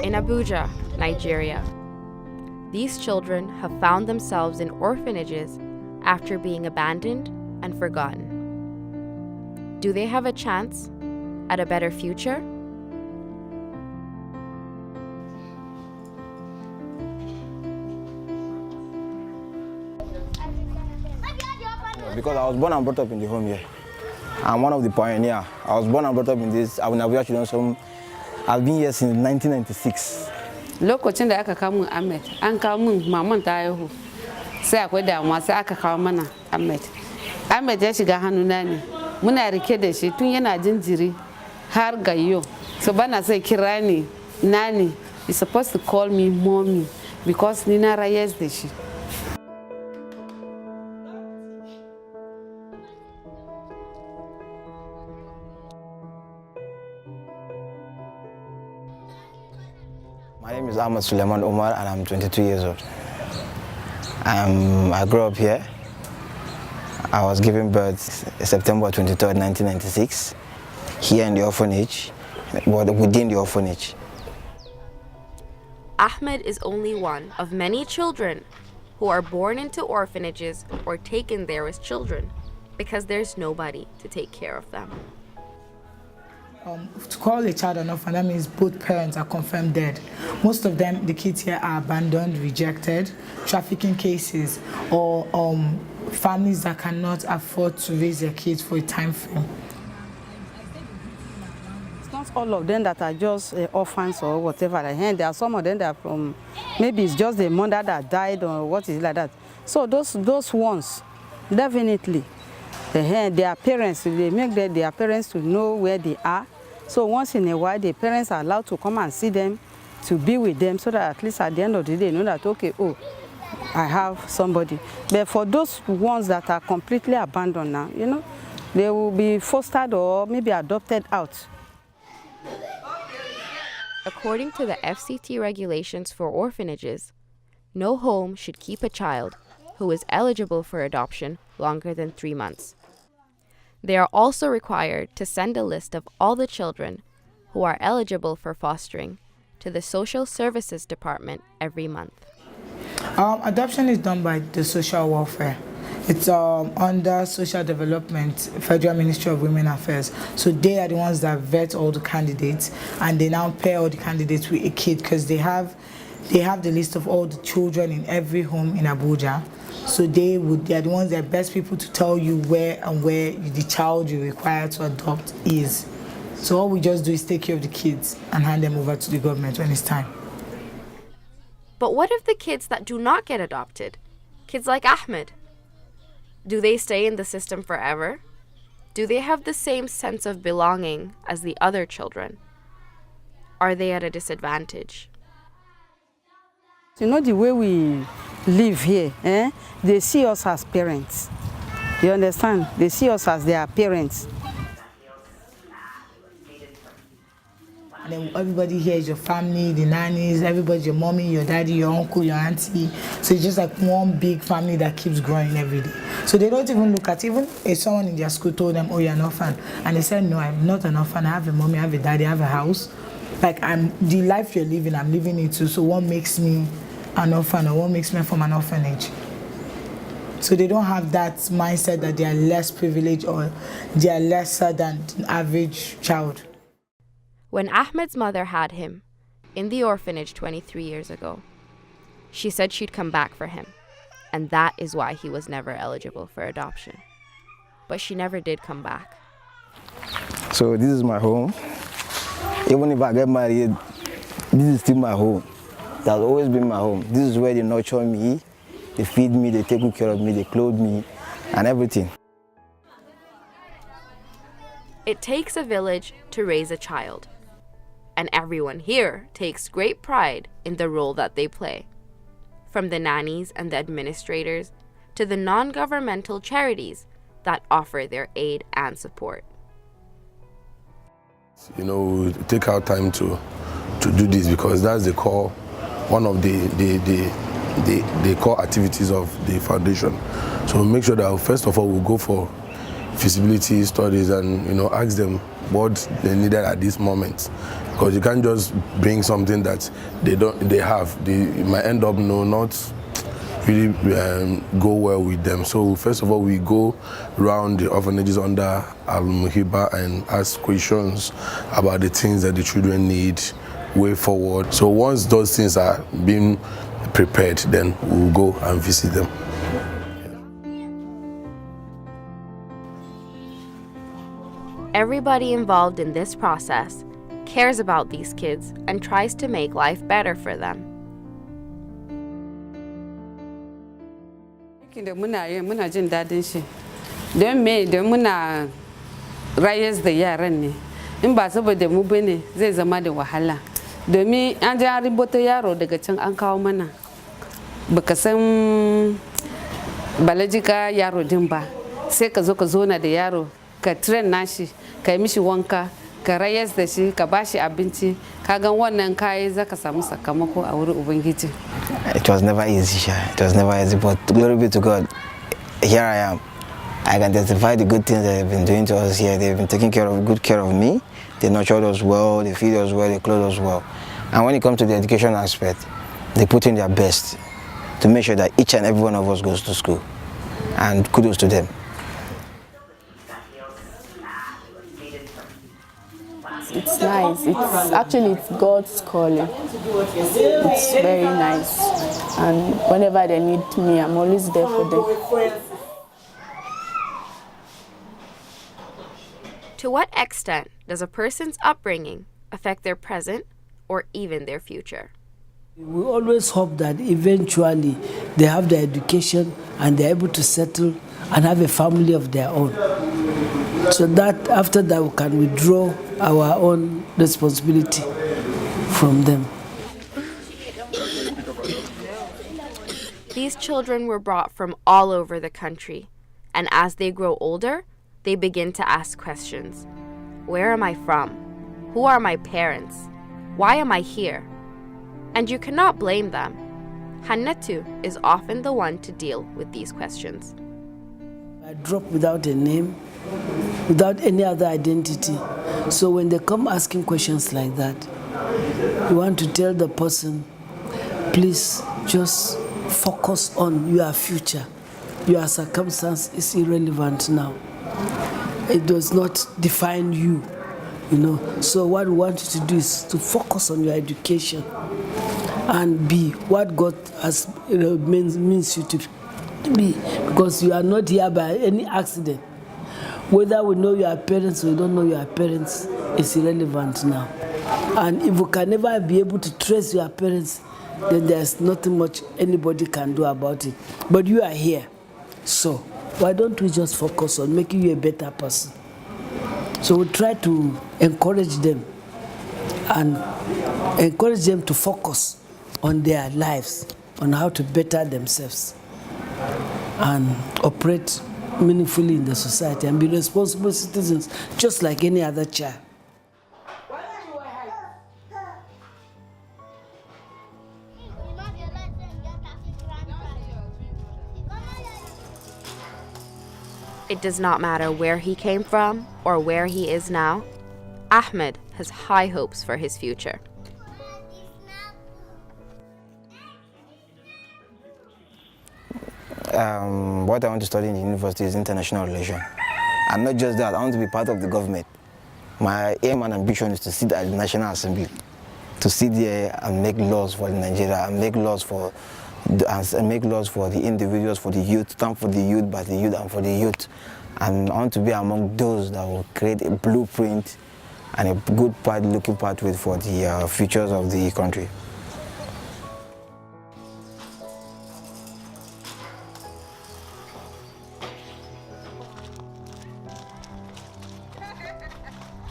In Abuja, Nigeria, these children have found themselves in orphanages after being abandoned and forgotten. Do they have a chance at a better future? Because I was born and brought up in the home here. I'm one of the pioneers. I was born and brought up in this Abuja Children's Home. I've been here since 1996. Lokacin da aka kawo Ahmed, an kawo min maman ta haihu. Sai akwai damuwa sai aka kawo mana Ahmed. Ahmed ya shiga hannuna ne. Muna rike da shi tun yana jinjiri har ga yau. So bana sai kira ni nani. He's supposed to call me mommy because ni na rayes da shi. My name is Ahmed Suleiman Omar and I'm 22 years old. I grew up here. I was given birth September 23rd, 1996, here in the orphanage, within the orphanage. Ahmed is only one of many children who are born into orphanages or taken there as children because there's nobody to take care of them. To call a child an orphan, that means both parents are confirmed dead. Most of them, the kids here are abandoned, rejected, trafficking cases, or families that cannot afford to raise their kids for a time frame. It's not all of them that are just orphans or whatever. There are some of them that are from, maybe it's just the mother that died or what is like that. So those ones, definitely, their parents, they make their parents to know where they are. So once in a while, the parents are allowed to come and see them, to be with them, so that at least at the end of the day, they know that, okay, oh, I have somebody. But for those ones that are completely abandoned now, you know, they will be fostered or maybe adopted out. According to the FCT regulations for orphanages, no home should keep a child who is eligible for adoption longer than 3 months. They are also required to send a list of all the children who are eligible for fostering to the Social Services Department every month. Adoption is done by the social welfare. It's under Social Development, Federal Ministry of Women Affairs. So they are the ones that vet all the candidates, and they now pair all the candidates with a kid because they have the list of all the children in every home in Abuja. So they are the ones that are best people to tell you where the child you require to adopt is. So all we just do is take care of the kids and hand them over to the government when it's time. But what if the kids that do not get adopted, kids like Ahmed, do they stay in the system forever? Do they have the same sense of belonging as the other children? Are they at a disadvantage? You know, the way we live here, they see us as parents. You understand? They see us as their parents. And then everybody here is your family, the nannies, everybody's your mommy, your daddy, your uncle, your auntie. So it's just like one big family that keeps growing every day. So they don't even look at, even if someone in their school told them, oh, you're an orphan. And they said, no, I'm not an orphan. I have a mommy, I have a daddy, I have a house. Like, the life you're living, I'm living it too. So what makes me an orphan, or what makes me from an orphanage? So they don't have that mindset that they are less privileged or they are lesser than an average child. When Ahmed's mother had him in the orphanage 23 years ago, she said she'd come back for him, and that is why he was never eligible for adoption. But she never did come back. So this is my home. Even if I get married, this is still my home. It has always been my home. This is where they nurture me, they feed me, they take good care of me, they clothe me, and everything. It takes a village to raise a child, and everyone here takes great pride in the role that they play. From the nannies and the administrators to the non-governmental charities that offer their aid and support. You know, we take our time to do this because that's the core, one of the core activities of the foundation. So make sure that first of all we'll go for feasibility studies and ask them what they needed at this moment, because you can't just bring something that they have. They might end up not really go well with them. So first of all, we go around the orphanages under Al Muhiba and ask questions about the things that the children need way forward. So once those things are being prepared, then we'll go and visit them. Everybody involved in this process cares about these kids and tries to make life better for them. Da muna jin dadin shi don me don muna rayas da yaran ne, in ba saboda mu bane zai zama da wahala, domin an ji an rubuta yaro daga can an kawo mana baka san balajika yaro din ba, sai ka zo ka zona da yaro ka train nashi, ka yi mishi wanka, ka rayas da shi, ka bashi abinci, ka gan wannan kai zaka samu sakamako a wurin ubangiji. It was never easy, Sha. It was never easy, but glory be to God. Here I am. I can testify the good things that they've been doing to us here. They've been taking good care of me. They nurtured us well, they feed us well, they clothe us well. And when it comes to the education aspect, they put in their best to make sure that each and every one of us goes to school. And kudos to them. It's nice. It's God's calling. It's very nice. And whenever they need me, I'm always there for them. To what extent does a person's upbringing affect their present or even their future? We always hope that eventually they have the education and they're able to settle and have a family of their own. So that after that we can withdraw our own responsibility from them. These children were brought from all over the country, and as they grow older, they begin to ask questions. Where am I from? Who are my parents? Why am I here? And you cannot blame them. Hannatu is often the one to deal with these questions. I drop without a name, without any other identity. So when they come asking questions like that, you want to tell the person, please just focus on your future. Your circumstance is irrelevant now. It does not define you, So what we want you to do is to focus on your education and be what God has means you to be, because you are not here by any accident. Whether we know your parents or we don't know your parents is irrelevant now. And if we can never be able to trace your parents, then there's nothing much anybody can do about it. But you are here, so why don't we just focus on making you a better person? So we try to encourage them and encourage them to focus on their lives, on how to better themselves and operate meaningfully in the society and be responsible citizens just like any other child. It does not matter where he came from or where he is now. Ahmed has high hopes for his future. What I want to study in the university is international relations. And not just that, I want to be part of the government. My aim and ambition is to sit at the National Assembly, to sit there and make laws for Nigeria, and make laws for the individuals, for the youth, stand for the youth, by the youth, and for the youth. And I want to be among those that will create a blueprint and a good looking pathway for the futures of the country.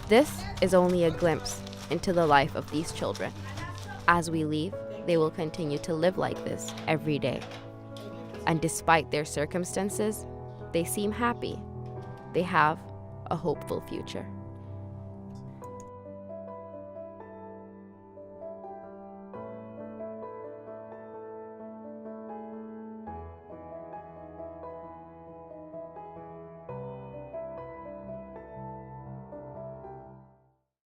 This is only a glimpse into the life of these children. As we leave, they will continue to live like this every day. And despite their circumstances, they seem happy. They have a hopeful future.